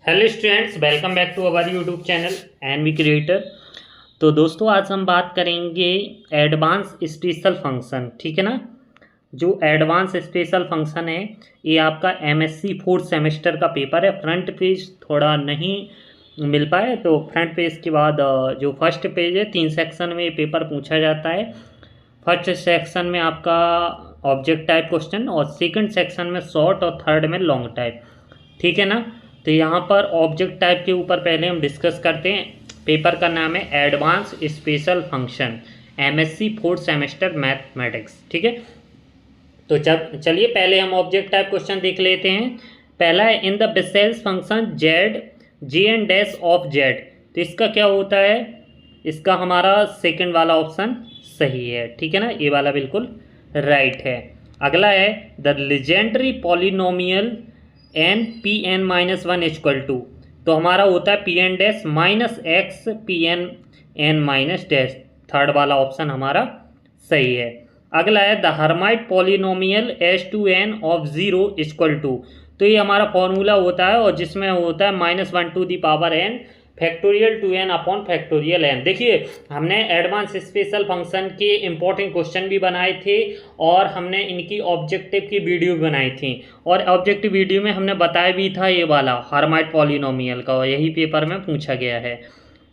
Hello students, welcome back to our YouTube channel NV creator. तो दोस्तों, आज हम बात करेंगे एडवांस स्पेशल फंक्शन। ठीक है ना। जो एडवांस स्पेशल फंक्शन है ये आपका एमएससी फोर्थ सेमेस्टर का पेपर है। फ्रंट पेज थोड़ा नहीं मिल पाए तो फ्रंट पेज के बाद जो फर्स्ट पेज है 3 सेक्शन में ये पेपर पूछा जाता है। फर्स्ट सेक्शन में आपका ऑब्जेक्ट टाइप क्वेश्चन और सेकंड सेक्शन में शॉर्ट और थर्ड में लॉन्ग टाइप। ठीक है ना। तो यहाँ पर ऑब्जेक्ट टाइप के ऊपर पहले हम डिस्कस करते हैं। पेपर का नाम है advance special function, MSc fourth semester mathematics. ठीक है। तो चलिए पहले हम ऑब्जेक्ट टाइप क्वेश्चन देख लेते हैं। पहला है in the Bessel's function Z J N dash of Z. तो इसका क्या होता है, इसका हमारा सेकंड वाला ऑप्शन सही है। ठीक है ना, ये वाला बिल्कुल राइट है। अगला है the legendary polynomial N P N minus one equal to. तो हमारा होता है P N dash minus X P N N minus dash. Third वाला ऑप्शन हमारा सही है। अगला है the Hermite polynomial H two N of zero equal to. तो ये हमारा फॉर्मूला होता है और जिसमें होता है minus one to the power N factorial two N upon factorial N. देखिए, हमने एडवांस स्पेशल फंक्शन के इंपॉर्टेंट क्वेश्चन भी बनाए थे और हमने इनकी ऑब्जेक्टिव की वीडियो भी बनाई थी। और ऑब्जेक्टिव वीडियो में हमने बताया भी था ये वाला हर्माइट पॉलिनोमियल का, और यही पेपर में पूछा गया है।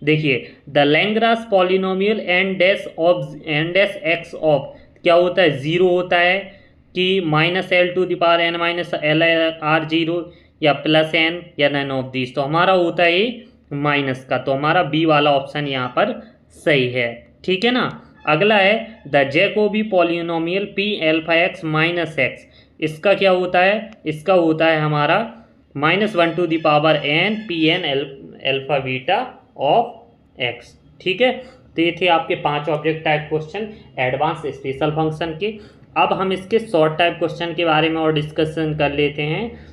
देखिए, the Lagrange polynomial N dash X of क्या होता है, जीरो होता है कि minus L to the power N minus L are zero या प्लस एन या नन ऑफ दिस। तो हमारा होता है ये माइनस का, तो हमारा बी वाला ऑप्शन यहाँ पर सही है। ठीक है ना। अगला है the Jacobi polynomial P alpha X minus X. इसका क्या होता है, इसका होता है हमारा minus one to the power N P N alpha beta of X. ठीक है। तो ये थे आपके 5 object type question advance special function के। अब हम इसके शॉर्ट टाइप क्वेश्चन के बारे में और डिस्कशन कर लेते हैं।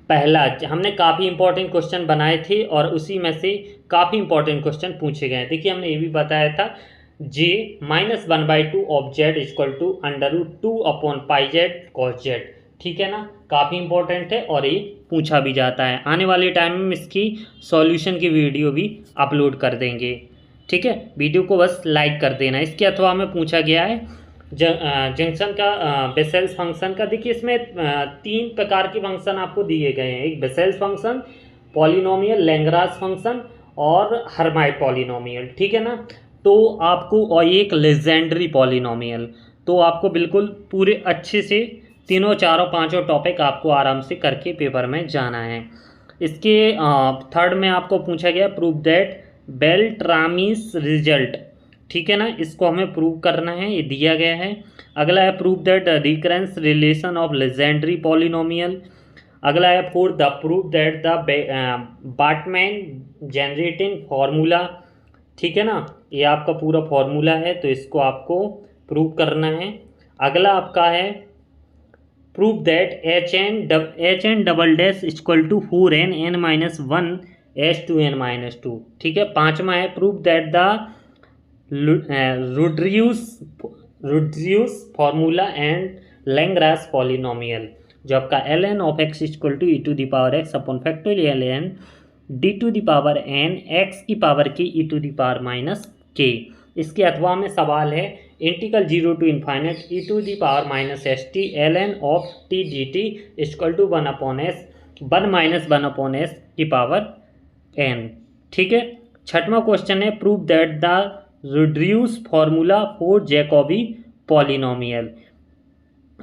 पहला, हमने काफ़ी इंपॉर्टेंट क्वेश्चन बनाए थे और उसी में से काफ़ी इंपॉर्टेंट क्वेश्चन पूछे गए। देखिए, हमने ये भी बताया था J minus one by two of Z equal to under root two upon pi Z cos Z. ठीक है ना, काफ़ी इंपॉर्टेंट है और ये पूछा भी जाता है। आने वाले टाइम में इसकी सॉल्यूशन की वीडियो भी अपलोड कर देंगे। ठीक है, वीडियो को बस लाइक कर देना। इसके अथवा में पूछा गया है जंक्शन का बेसेल्स फंक्शन का। देखिए, इसमें 3 प्रकार के फंक्शन आपको दिए गए हैं। एक बेसेल्स फंक्शन, पॉलिनोमियल, लैग्रांज फंक्शन और हर्माइट पॉलिनोमियल। ठीक है ना। तो आपको, और एक लेजेंडरी पॉलिनोमियल। तो आपको बिल्कुल पूरे अच्छे से तीनों चारों पांचों टॉपिक आपको आराम से करके पेपर में जाना है। इसके थर्ड में आपको पूछा गया प्रूव दैट बेल्ट्रामीज रिजल्ट। ठीक है ना, इसको हमें प्रूव करना है, ये दिया गया है। अगला है prove that recurrence relation of legendary polynomial. अगला है four the prove that the Baartman generating formula. ठीक है ना, ये आपका पूरा फार्मूला है तो इसको आपको प्रूव करना है। अगला आपका है prove that H N double dash equal to four N N minus one H two N minus two. ठीक है। पाँचवा है prove that the Rodrigues formula and Lagrange polynomial. जो आपका L N of X equal to E to the power X upon factorial N D to the power N X की power K E to the power minus K. इसके अथवा में सवाल है integral zero to infinite e to the power minus s t l N of t d t equal to one upon s one minus one upon s की power n. ठीक है। छठवां question है prove that the reduce formula for Jacobi polynomial.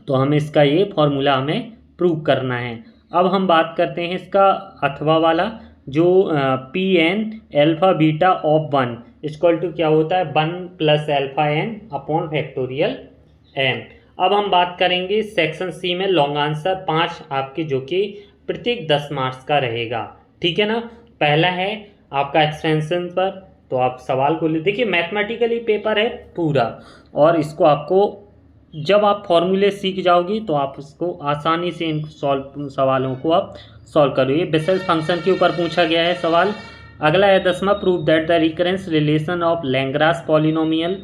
तो हमें इसका ये formula हमें प्रूव करना है। अब हम बात करते हैं इसका अथवा वाला, जो p N alpha beta of one equal to क्या होता है, one plus alpha n upon factorial n. अब हम बात करेंगे सेक्शन सी में लॉन्ग आंसर 5 आपके, जो कि प्रत्येक 10 मार्क्स का रहेगा। ठीक है ना। पहला है आपका एक्सपेंशन पर, तो आप सवाल को ले देखिए, मैथमेटिकली पेपर है पूरा और इसको आपको जब आप फॉर्मूले सीख जाओगी तो आप इसको आसानी से इन सवालों को आप सॉल्व करोगे। बेसेल फंक्शन के ऊपर पूछा गया है सवाल। अगला है 10वां prove that the recurrence relation of Lagrange polynomial.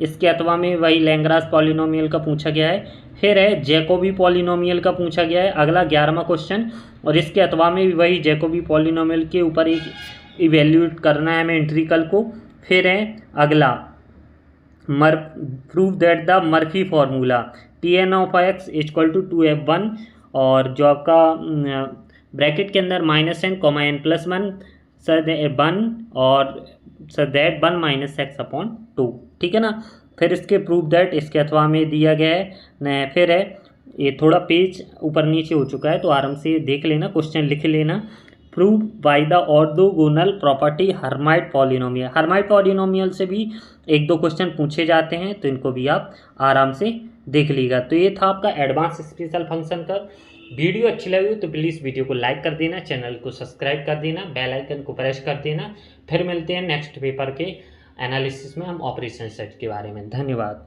इसके अथवा में वही लैग्रांज पॉलिनोमियल का पूछा गया है फिर है जैकोबी पॉलिनोमियल का पूछा गया है अगला 11वां क्वेश्चन, और इसके अथवा में भी वही जैकोबी पॉलिनोमियल के ऊपर एक इवेल्यूएट करना है हमें इंट्रीकल को। फिर है अगला prove that the Murphy formula Tn of x equal to 2f1, और जो आपका ब्रैकेट के अंदर -n, n+1 सर 1 और सर दैट 1 -x/2, ठीक है ना। फिर इसके प्रूव दैट इसके अथवा में दिया गया है। फिर है ये थोड़ा पेज ऊपर नीचे हो चुका है तो आराम से देख लेना, क्वेश्चन लिख लेना। Prove by the orthogonal property Hermite polynomial. Hermite polynomial से भी एक दो क्वेश्चन पूछे जाते हैं तो इनको भी आप आराम से देख लीजिएगा। तो ये था आपका एडवांस स्पेशल फंक्शन का। वीडियो अच्छी लगी तो प्लीज़ वीडियो को लाइक कर देना, चैनल को सब्सक्राइब कर देना, बेल आइकन को प्रेस कर देना। फिर मिलते हैं नेक्स्ट पेपर के एनालिसिस में हम ऑपरेशन सेट के बारे में। धन्यवाद।